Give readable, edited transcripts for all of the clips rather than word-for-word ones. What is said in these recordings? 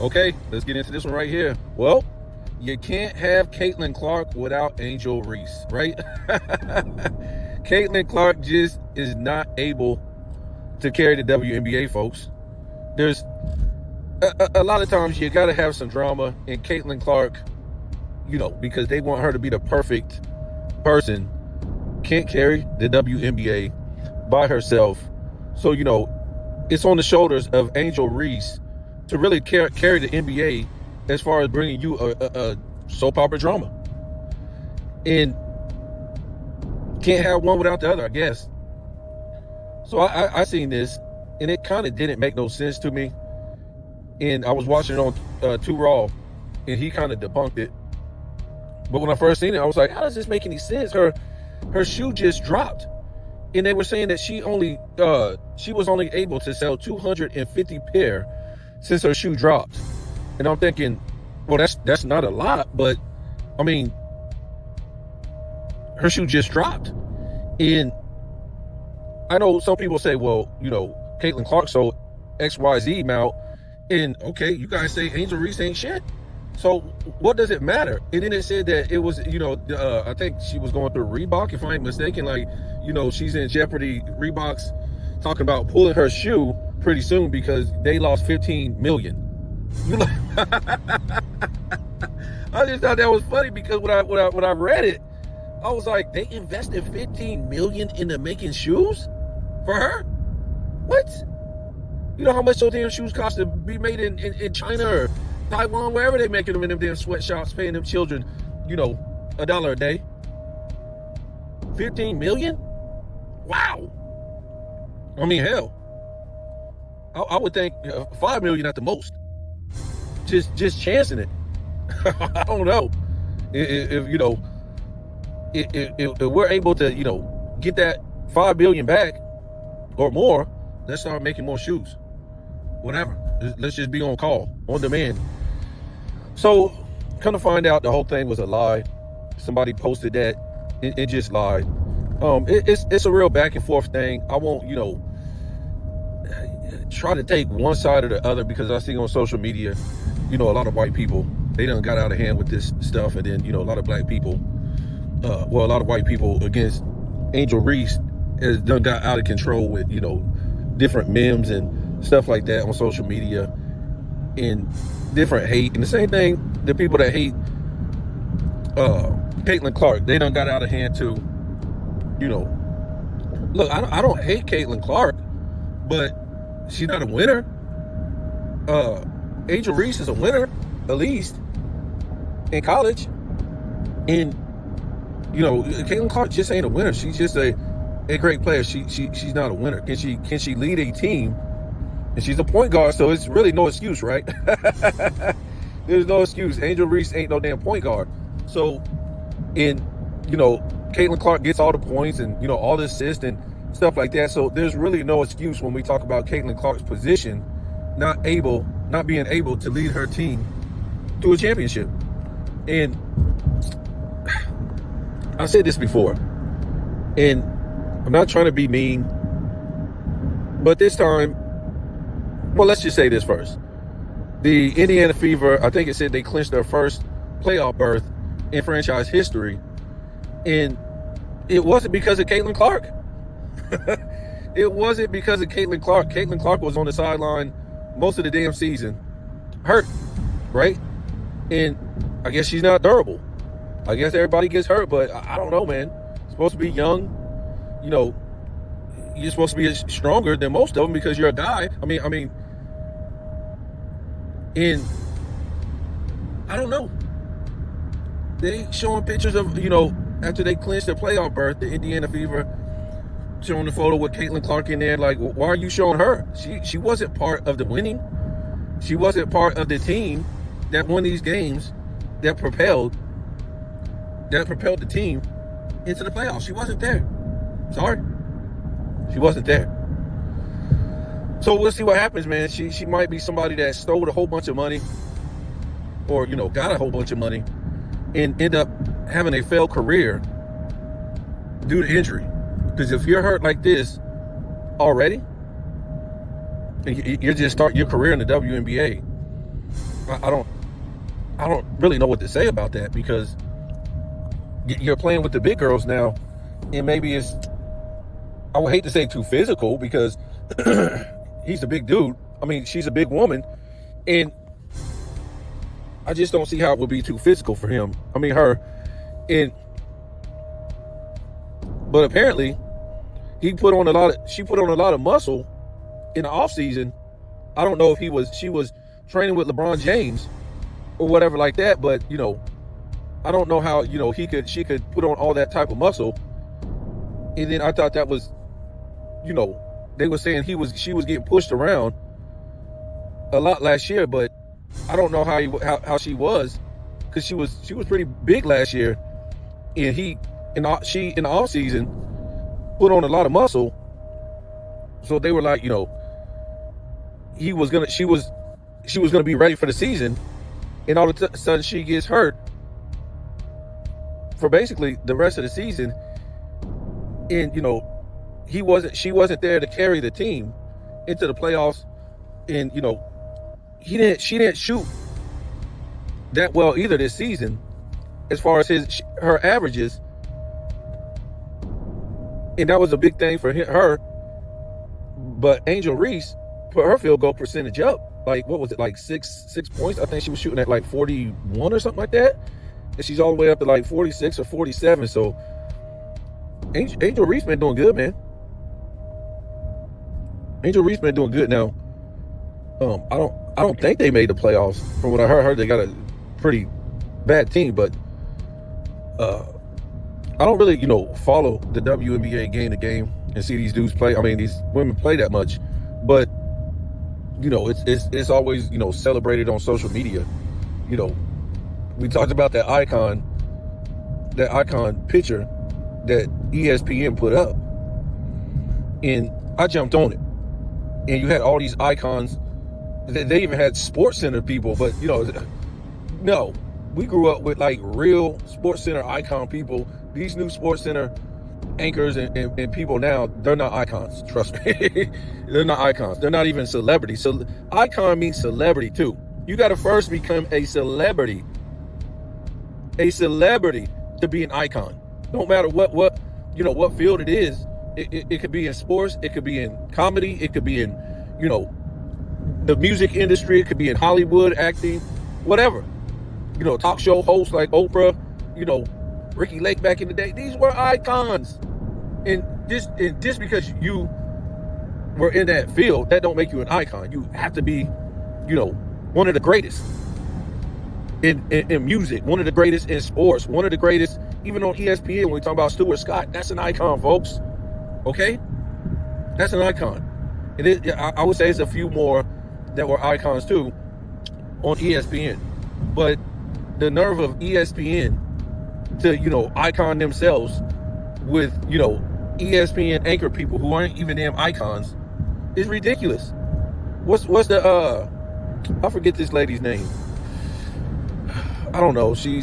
Okay, let's get into this one right here. Well, you can't have Caitlin Clark without Angel Reese, right? Caitlin Clark just is not able to carry the WNBA, folks. There's a lot of times you got to have some drama, and Caitlin Clark, because they want her to be the perfect person, can't carry the WNBA by herself. So, it's on the shoulders of Angel Reese to really carry the NBA as far as bringing you a soap opera drama. And can't have one without the other, I guess. So I seen this, and it kind of didn't make no sense to me. And I was watching it on Too Raw, and he kind of debunked it. But when I first seen it, I was like, how does this make any sense? Her shoe just dropped. And they were saying that she was only able to sell 250 pair since her shoe dropped. And I'm thinking, well, that's not a lot, but I mean, her shoe just dropped. And I know some people say, well, Caitlin Clark sold XYZ amount, and okay, you guys say Angel Reese ain't shit. So what does it matter? And then it said that it was, I think she was going through Reebok, if I ain't mistaken. Like, she's in jeopardy. Reebok's talking about pulling her shoe pretty soon because they lost 15 million. I just thought that was funny because when I read it, I was like, they invested 15 million into making shoes for her? What? You know how much those damn shoes cost to be made in China or Taiwan, wherever they making them in them damn sweatshops, paying them children, $1 a day. 15 million? Wow. I mean, hell, I would think 5 million at the most. Just chancing it. I don't know. If we're able to, get that 5 billion back or more, let's start making more shoes. Whatever. Let's just be on call, on demand. So, come to find out, the whole thing was a lie. Somebody posted that. It just lied. It's a real back and forth thing. I won't, try to take one side or the other, because I see on social media, a lot of white people, they done got out of hand with this stuff, and then, a lot of black people, a lot of white people against Angel Reese has done got out of control with, different memes and stuff like that on social media, and different hate. And the same thing, the people that hate Caitlin Clark, they done got out of hand too. Look, I don't hate Caitlin Clark, but she's not a winner. Angel Reese is a winner, at least in college. And Caitlin Clark just ain't a winner. She's just a great player. She's not a winner. Can she lead a team? And she's a point guard, so it's really no excuse, right? There's no excuse. Angel Reese ain't no damn point guard. So, Caitlin Clark gets all the points and, all the assists and stuff like that. So there's really no excuse when we talk about Caitlin Clark's position, not being able to lead her team to a championship. And I said this before, and I'm not trying to be mean, but this time, well, let's just say this first. The Indiana Fever, I think it said they clinched their first playoff berth in franchise history. And it wasn't because of Caitlin Clark. It wasn't because of Caitlin Clark. Caitlin Clark was on the sideline most of the damn season, hurt, right? And I guess she's not durable. I guess everybody gets hurt, but I don't know, man. Supposed to be young, you're supposed to be stronger than most of them because you're a guy. I mean, and I don't know. They showing pictures of, after they clinched their playoff berth, the Indiana Fever, showing the photo with Caitlin Clark in there. Like, why are you showing her? She wasn't part of the winning. She wasn't part of the team that won these games, that propelled the team into the playoffs. She wasn't there. Sorry. She wasn't there. So we'll see what happens, man. She might be somebody that stole a whole bunch of money, or, got a whole bunch of money, and end up having a failed career due to injury. Because if you're hurt like this already, and you just start your career in the WNBA, I don't really know what to say about that, because you're playing with the big girls now, and maybe it's, I would hate to say too physical, because he's a big dude. I mean, she's a big woman, and I just don't see how it would be too physical for him. I mean, her. But apparently, she put on a lot of muscle in the off season. I don't know if she was training with LeBron James or whatever like that, but I don't know how she could put on all that type of muscle. And then I thought that was, they were saying she was getting pushed around a lot last year, but I don't know how she was, because she was pretty big last year, and she in the off season put on a lot of muscle. So they were like, she was gonna be ready for the season, and all of a sudden she gets hurt for basically the rest of the season, and she wasn't there to carry the team into the playoffs, and she didn't shoot that well either this season, as far as her averages, and that was a big thing for her. But Angel Reese put her field goal percentage up, like, what was it, like 6 points? I think she was shooting at like 41 or something like that, and she's all the way up to like 46 or 47. So Angel Reese been doing good, man. Angel Reese been doing good. Now, I don't think they made the playoffs. From what I heard they got a pretty bad team, but I don't really, follow the WNBA game to game and see these dudes play. I mean, these women play that much, but it's always, celebrated on social media. We talked about that icon picture that ESPN put up, and I jumped on it. And you had all these icons. They even had Sports Center people, but no, we grew up with like real Sports Center icon people. These new Sports Center anchors and people now, they're not icons. Trust me. They're not icons. They're not even celebrities. So icon means celebrity too. You got to first become a celebrity to be an icon. No matter what field it is. It could be in sports. It could be in comedy. It could be in, the music industry. It could be in Hollywood, acting, whatever. Talk show hosts like Oprah, Ricky Lake back in the day. These were icons. And just because you were in that field, that don't make you an icon. You have to be, one of the greatest in music, one of the greatest in sports, one of the greatest, even on ESPN, when we talk about Stuart Scott, that's an icon, folks. Okay? That's an icon. And I would say it's a few more that were icons too on ESPN. But the nerve of ESPN to, icon themselves with, ESPN anchor people who aren't even damn icons is ridiculous. What's the I forget this lady's name. I don't know. She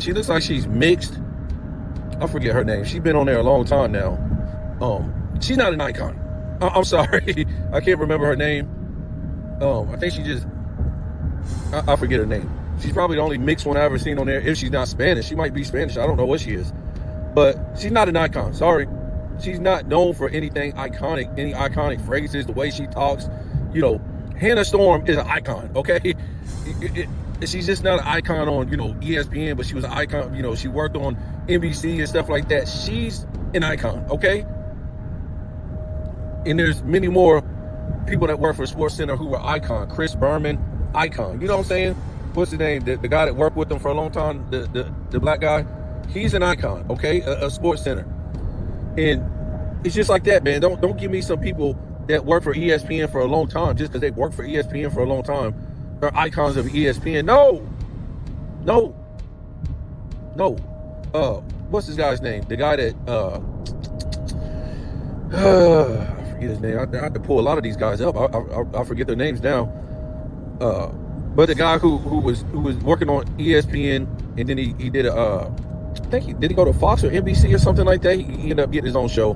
looks like she's mixed. I forget her name. She's been on there a long time now. She's not an icon. I'm sorry. I can't remember her name. I think she just, I forget her name. She's probably the only mixed one I've ever seen on there. If she's not Spanish, she might be Spanish. I don't know what she is, but she's not an icon. Sorry. She's not known for anything iconic, any iconic phrases, the way she talks. Hannah Storm is an icon. Okay. She's just not an icon on, ESPN, but she was an icon. She worked on NBC and stuff like that. She's an icon. Okay. And there's many more people that work for Sports Center who are icon. Chris Berman, icon. You know what I'm saying? What's his name? The guy that worked with them for a long time, the black guy. He's an icon, okay? A Sports Center. And it's just like that, man. Don't give me some people that work for ESPN for a long time just because they work for ESPN for a long time. They're icons of ESPN. No. What's this guy's name? The guy that I forget his name. I have to pull a lot of these guys up. I forget their names now. But the guy who was working on ESPN, and then he did I think did he go to Fox or NBC or something like that? He ended up getting his own show.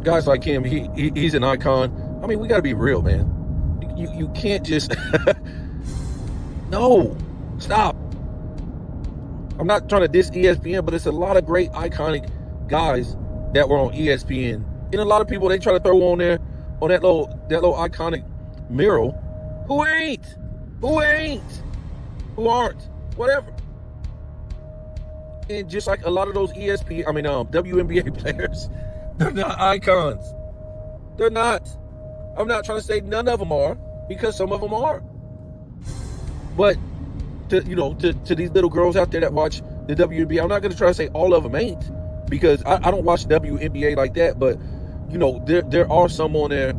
Guys like him, he's an icon. I mean, we got to be real, man. You can't just No, stop. I'm not trying to diss ESPN, but it's a lot of great iconic guys that were on ESPN. And a lot of people they try to throw on there on that little iconic mural. Who ain't? Who aren't? Whatever. And just like a lot of those WNBA players, they're not icons. They're not. I'm not trying to say none of them are, because some of them are. But to these little girls out there that watch the WNBA, I'm not going to try to say all of them ain't, because I don't watch WNBA like that. But there are some on there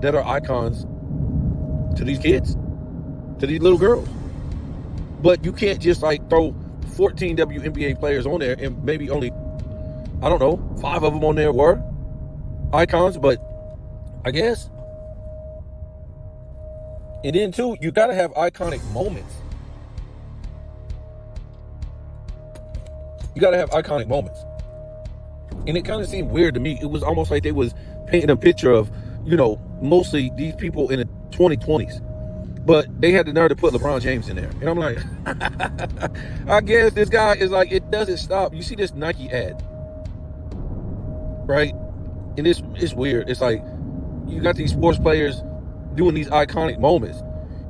that are icons to these kids, to these little girls. But you can't just like throw 14 WNBA players on there and maybe only, I don't know, 5 of them on there were icons, but I guess. And then too, you gotta have iconic moments. You gotta have iconic moments. And it kind of seemed weird to me. It was almost like they was painting a picture of, mostly these people in the 2020s. But they had the nerve to put LeBron James in there. And I'm like, I guess this guy is like, it doesn't stop. You see this Nike ad, right? And it's weird. It's like, you got these sports players doing these iconic moments.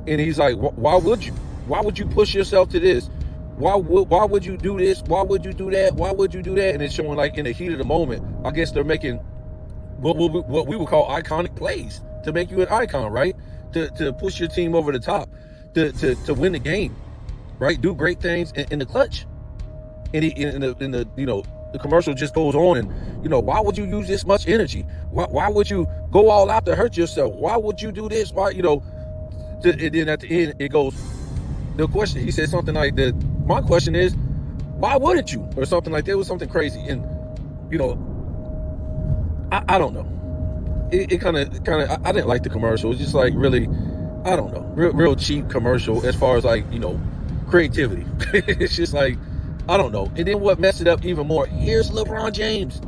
And he's like, why would you? Why would you push yourself to this? Why would you do this? Why would you do that? Why would you do that? And it's showing like in the heat of the moment, I guess they're making what we would call iconic plays to make you an icon, right? To push your team over the top, to win the game, right? Do great things in the clutch. And the commercial just goes on, and why would you use this much energy? Why would you go all out to hurt yourself? Why would you do this? Why and then at the end it goes, the question, he said something like that. My question is, why wouldn't you? Or something like that. It was something crazy. And I don't know. It kind of I didn't like the commercial. It was just like really, I don't know, real cheap commercial as far as like creativity. It's just like, I don't know. And then what messed it up even more, here's LeBron James,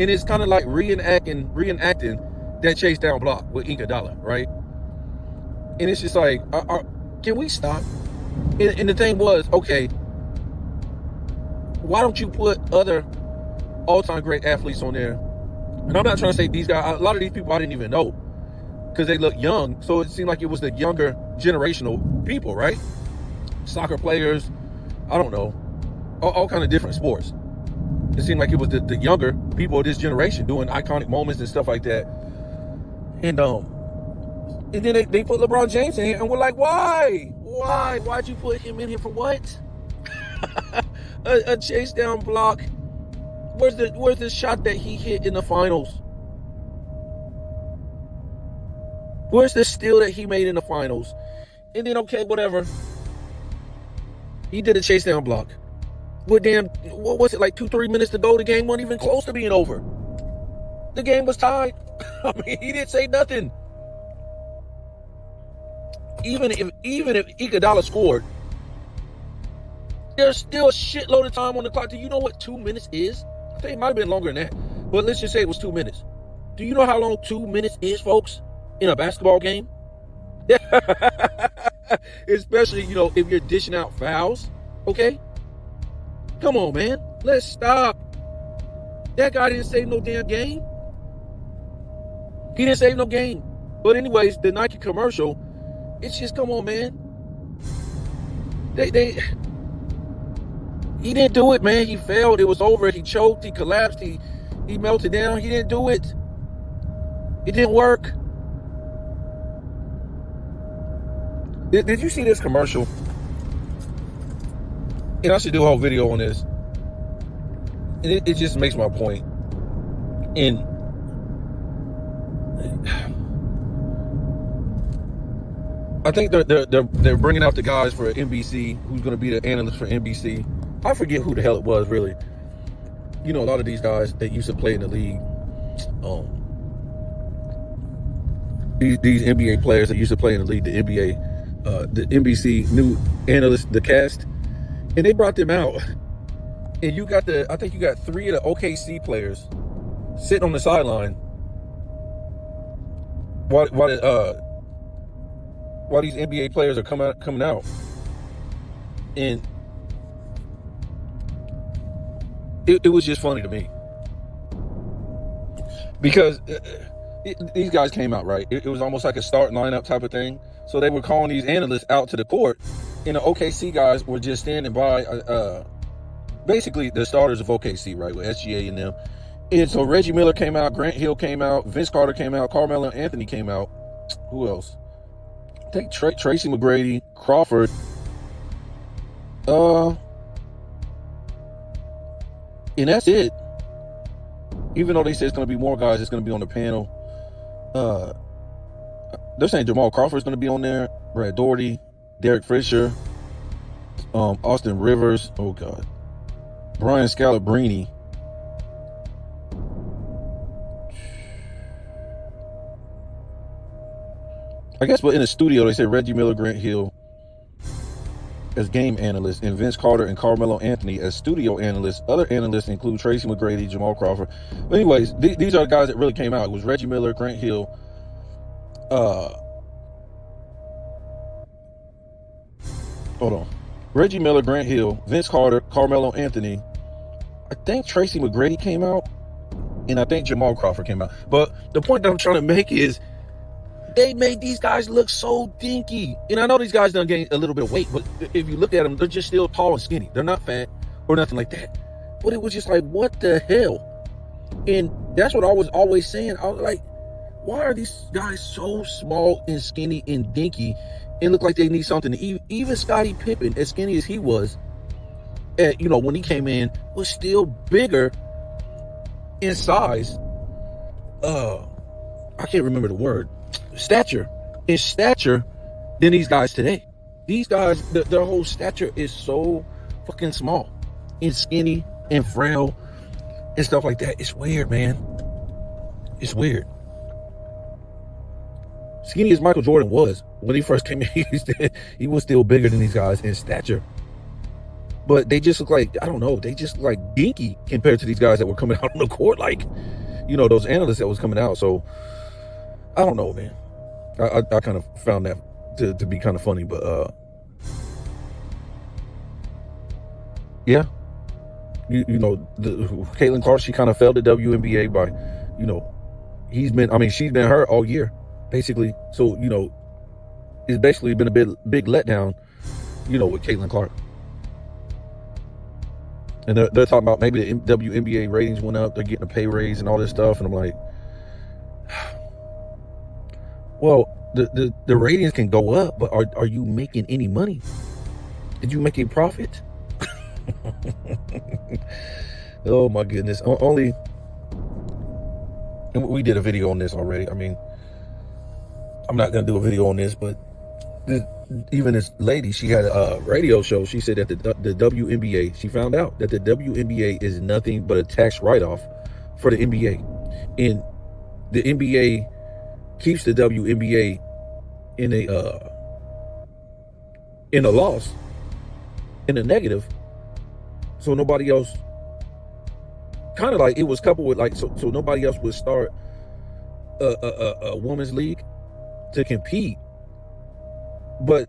and it's kind of like reenacting that chase down block with Iguodala, right? And it's just like, can we stop? And the thing was, okay, why don't you put other all-time great athletes on there? And I'm not trying to say these guys, a lot of these people I didn't even know because they look young. So it seemed like it was the younger generational people, right? Soccer players, I don't know, all kind of different sports. It seemed like it was the younger people of this generation doing iconic moments and stuff like that. And then they put LeBron James in here, and we're like, why? Why'd you put him in here for what? a chase down block. Where's the shot that he hit in the finals? Where's the steal that he made in the finals? And then, okay, whatever. He did a chase down block. What was it, like 2-3 minutes to go? The game wasn't even close to being over. The game was tied. I mean, he didn't say nothing. Even if Iguodala scored, there's still a shitload of time on the clock. Do you know what 2 minutes is? I think it might have been longer than that. But let's just say it was 2 minutes. Do you know how long 2 minutes is, folks, in a basketball game? Especially, if you're dishing out fouls, okay? Come on, man. Let's stop. That guy didn't save no damn game. He didn't save no game. But anyways, the Nike commercial, it's just, come on, man. He didn't do it, man. He failed. It was over. He choked. He collapsed. He melted down. He didn't do it. It didn't work. Did you see this commercial? And I should do a whole video on this. And it just makes my point. And I think they're bringing out the guys for NBC, who's going to be the analyst for NBC. I forget who the hell it was, really. A lot of these guys that used to play in the league, these NBA players that used to play in the league, the NBA, the NBC new analyst, the cast, and they brought them out. And I think you got 3 of the OKC players sitting on the sideline while these NBA players are coming out. And it was just funny to me because these guys came out, right? It was almost like a start lineup type of thing. So they were calling these analysts out to the court, and the OKC guys were just standing by, basically the starters of OKC, right, with SGA and them. And so Reggie Miller came out, Grant Hill came out, Vince Carter came out, Carmelo Anthony came out. Who else? I think Tracy McGrady, Crawford. And that's it. Even though they say it's going to be more guys, it's going to be on the panel. They're saying Jamal Crawford's going to be on there, Brad Daugherty, Derek Fisher, Austin Rivers. Oh God, Brian Scalabrine. I guess, but in the studio they said Reggie Miller, Grant Hill as game analysts, and Vince Carter and Carmelo Anthony as studio analysts. Other analysts include Tracy McGrady, Jamal Crawford. But anyways, these are the guys that really came out. It was Reggie Miller, Grant Hill, Reggie Miller, Grant Hill, Vince Carter, Carmelo Anthony. I think Tracy McGrady came out, and I think Jamal Crawford came out. But the point that I'm trying to make is they made these guys look so dinky. And I know these guys done gained a little bit of weight, but if you look at them, they're just still tall and skinny. They're not fat or nothing like that. But it was just like, what the hell? And that's what I was always saying. I was like, why are these guys so small and skinny and dinky and look like they need something? Even Scottie Pippen, as skinny as he was, when he came in, was still bigger in size. I can't remember the word. Stature than these guys today. These guys, their whole stature is so fucking small and skinny and frail and stuff like that. It's weird, man. It's weird. Skinny as Michael Jordan was when he first came in, he was still bigger than these guys in stature. But they just look like, I don't know, they just look like dinky compared to these guys that were coming out on the court, like, those analysts that was coming out. So I don't know, man. I kind of found that to be kind of funny, but yeah, Caitlin Clark, she kind of failed the WNBA by, she's been hurt all year, basically. So it's basically been a big letdown, with Caitlin Clark. And they're talking about maybe the WNBA ratings went up, they're getting a pay raise and all this stuff, and I'm like, well, the ratings can go up, but are you making any money? Did you make a profit? Oh my goodness. And we did a video on this already. I mean, I'm not going to do a video on this, but even this lady, she had a radio show. She said that the WNBA, she found out that the WNBA is nothing but a tax write-off for the NBA. And the NBA keeps the WNBA in a loss, in a negative, so nobody else, kind of like it was coupled with like, so nobody else would start a women's league to compete. But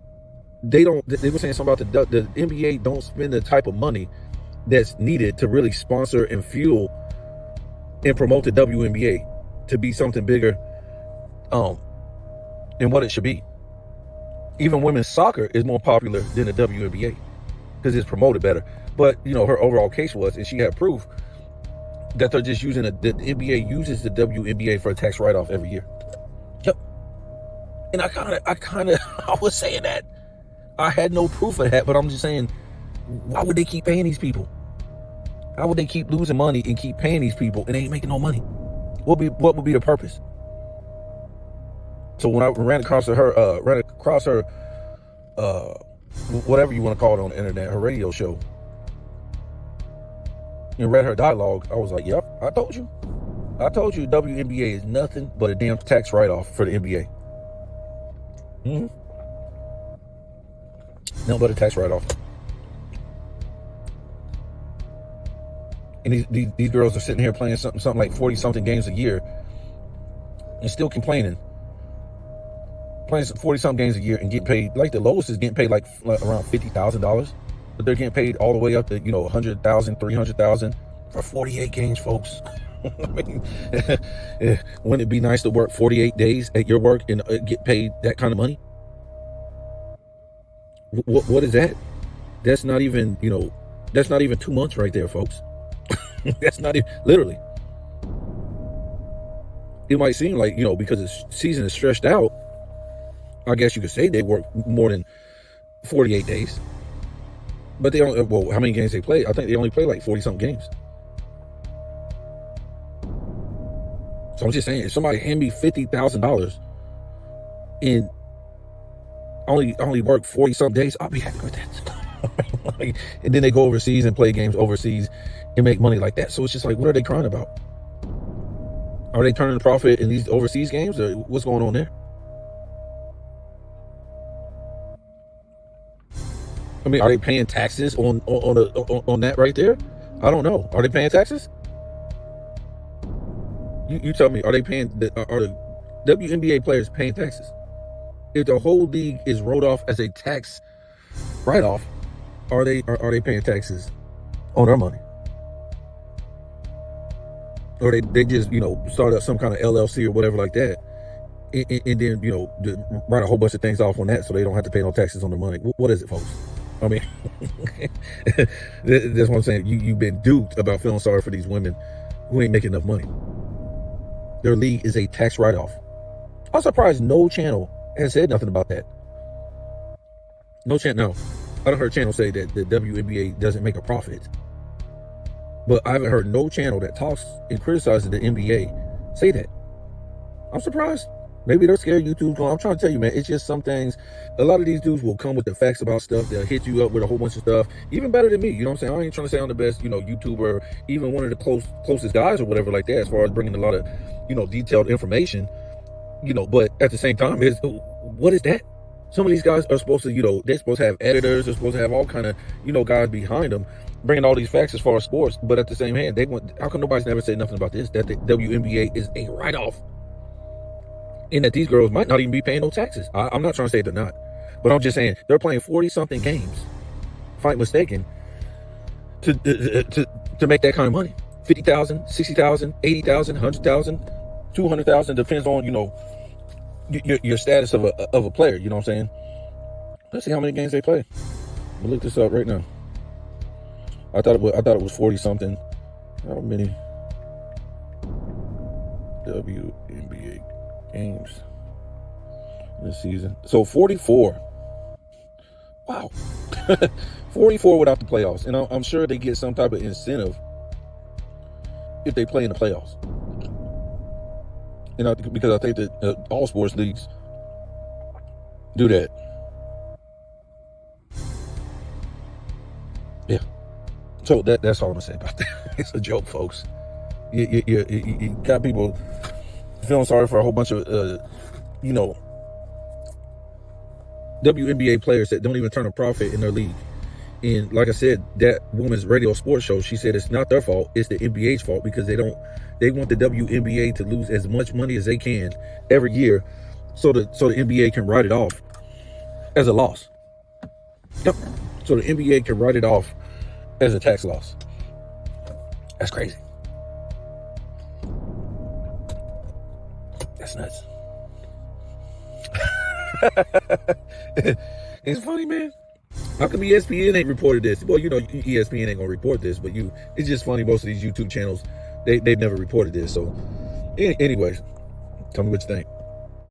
they were saying something about the NBA don't spend the type of money that's needed to really sponsor and fuel and promote the WNBA to be something bigger than what it should be. Even women's soccer is more popular than the WNBA because it's promoted better. But her overall case was, and she had proof that they're just using the NBA uses the WNBA for a tax write-off every year. Yep. And I was saying that. I had no proof of that, but I'm just saying, why would they keep paying these people? How would they keep losing money and keep paying these people and they ain't making no money? What would be the purpose? So when I ran across her, whatever you want to call it on the internet, her radio show, and read her dialogue, I was like, yep, I told you WNBA is nothing but a damn tax write-off for the NBA. Nothing but a tax write-off. And these girls are sitting here playing something like 40-something games a year and still complaining. Playing 40-something games a year and getting paid, like the lowest is getting paid like around $50,000. But they're getting paid all the way up to, 100,000, 300,000 for 48 games, folks. I mean, wouldn't it be nice to work 48 days at your work and get paid that kind of money? What is that? That's not even, that's not even 2 months right there, folks. That's not even, literally. It might seem like, because the season is stretched out, I guess you could say they work more than 48 days. But they don't, well, how many games they play? I think they only play like 40-something games. So I'm just saying, if somebody hand me $50,000 and only work 40-something days, I'll be happy with that. And then they go overseas and play games overseas and make money like that. So it's just like, what are they crying about? Are they turning a profit in these overseas games, or what's going on there? I mean, are they paying taxes on that right there? I don't know. Are they paying taxes? You tell me. Are they paying? Are the WNBA players paying taxes? If the whole league is wrote off as a tax write-off, are they paying taxes on their money? Or they just start up some kind of LLC or whatever like that, and then write a whole bunch of things off on that so they don't have to pay no taxes on the money. What is it, folks? I mean, that's what I'm saying. You've been duped about feeling sorry for these women who ain't making enough money. Their league is a tax write-off. I'm surprised no channel has said nothing about that. No channel. No, I don't heard channels say that the WNBA doesn't make a profit. But I haven't heard no channel that talks and criticizes the NBA say that. I'm surprised. Maybe they're scared YouTube's going. I'm trying to tell you, man, it's just some things. A lot of these dudes will come with the facts about stuff. They'll hit you up with a whole bunch of stuff, even better than me. You know what I'm saying? I ain't trying to say I'm the best, YouTuber, even one of the closest guys or whatever like that, as far as bringing a lot of, detailed information, but at the same time, what is that? Some of these guys are supposed to, they're supposed to have editors. They're supposed to have all kind of, guys behind them, bringing all these facts as far as sports. But at the same hand, how come nobody's never said nothing about this? That the WNBA is a write-off. And that these girls might not even be paying no taxes. I'm not trying to say they're not. But I'm just saying, they're playing 40-something games, if I'm mistaken, to make that kind of money. 50,000, 60,000, 80,000, 100,000, 200,000, depends on, your status of a player, you know what I'm saying? Let's see how many games they play. We'll look this up right now. I thought it was 40-something. How many WNBA games this season? So 44. Wow. 44 without the playoffs. And I'm sure they get some type of incentive if they play in the playoffs. Because I think that all sports leagues do that. Yeah. So that's all I'm gonna say about that. It's a joke, folks. You got people feeling sorry for a whole bunch of WNBA players that don't even turn a profit in their league. And like I said, that woman's radio sports show, she said it's not their fault, it's the NBA's fault, because they want the WNBA to lose as much money as they can every year so the NBA can write it off as a loss. Yep. So the NBA can write it off as a tax loss. That's crazy. That's nuts. It's funny, man. How come ESPN ain't reported this? Well, ESPN ain't gonna report this, but it's just funny. Most of these YouTube channels, they've never reported this. So anyways, tell me what you think.